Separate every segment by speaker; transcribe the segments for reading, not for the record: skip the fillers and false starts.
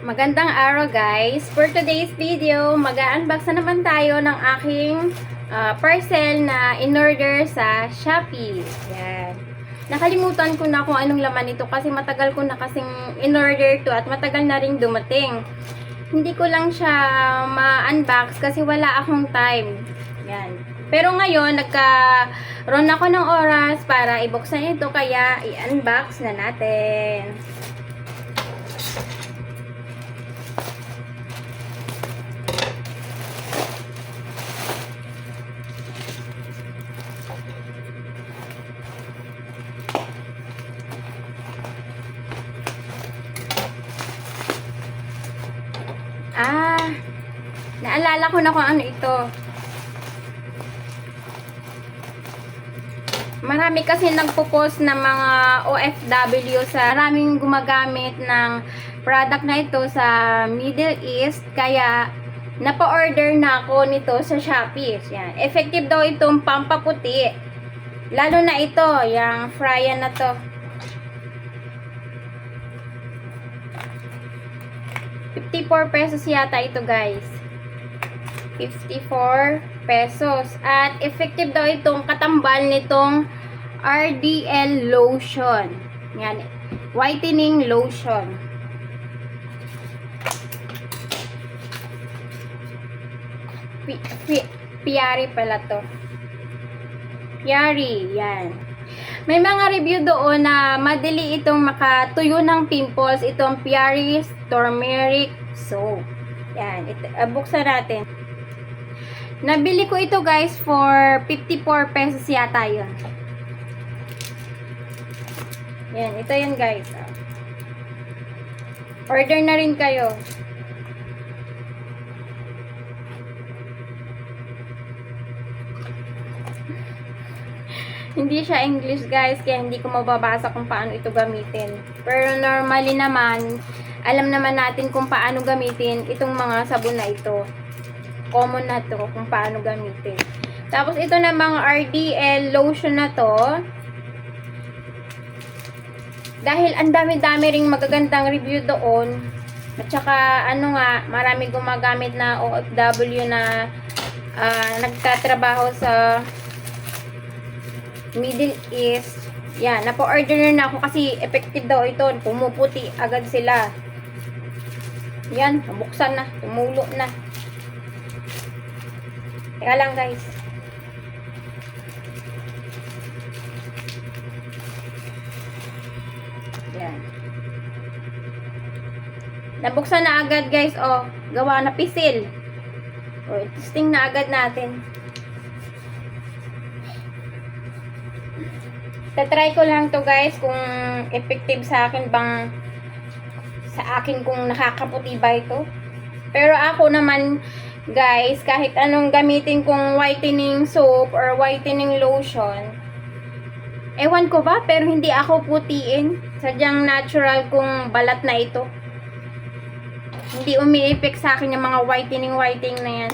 Speaker 1: Magandang araw guys! For today's video, mag-unbox na naman tayo ng aking parcel na in-order sa Shopee. Yan. Nakalimutan ko na kung anong laman ito kasi matagal ko na kasing in-order to at matagal na ring dumating. Hindi ko lang siya ma-unbox kasi wala akong time. Yan. Pero ngayon, nagkaroon ako ng oras para ibuksan ito kaya i-unbox na natin. Naalala ko na kung ano ito. Marami kasi nagpo-post ng mga OFW sa maraming gumagamit ng product na ito sa Middle East. Kaya, napa-order na ako nito sa Shopee. Yan. Effective daw itong pampaputi. Lalo na ito, yung fryan na to. 54 pesos yata ito guys. 54 pesos. At effective daw itong katambal nitong RDL lotion. Yan. Whitening lotion. Piari pala to. Piari. Yan. May mga review doon na madali itong makatuyo ng pimples. Itong Piari's Turmeric Soap. Yan. Buksan natin. Nabili ko ito guys for 54 pesos yata yun. Yan. Ito yan guys. Order na rin kayo. Hindi siya English guys, kaya hindi ko mababasa kung paano ito gamitin. Pero normally naman, alam naman natin kung paano gamitin itong mga sabon na ito. Common na to kung paano gamitin. Tapos ito namang RDL lotion na to. Dahil ang dami-dami ring magagandang review doon. At saka ano nga, marami gumagamit na OFW na nagtatrabaho sa Middle East. Yan, napo-order na ako kasi effective daw ito. Pumuputi agad sila. Yan, nabuksan na. Tumulo na. Teka lang guys. Yan. Nabuksan na agad guys. Oh, gawa na pisil. Oh, testing na agad natin. Tatry ko lang to guys kung effective sa akin bang kung nakakaputi ba ito. Pero ako naman guys, kahit anong gamitin kong whitening soap or whitening lotion, ewan ko ba, pero hindi ako putiin. Sadyang natural kong balat na ito. Hindi umi-effect sa akin yung mga whitening na yan.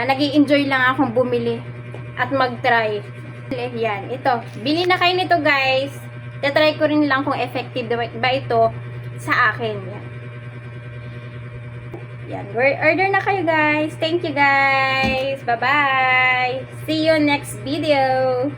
Speaker 1: Nag-i-enjoy lang akong bumili at mag-try. Yan, ito. Bili na kayo nito guys. Tatry ko rin lang kung effective ba ito sa akin. Yan. Yan. Order na kayo guys. Thank you guys. Bye-bye. See you next video.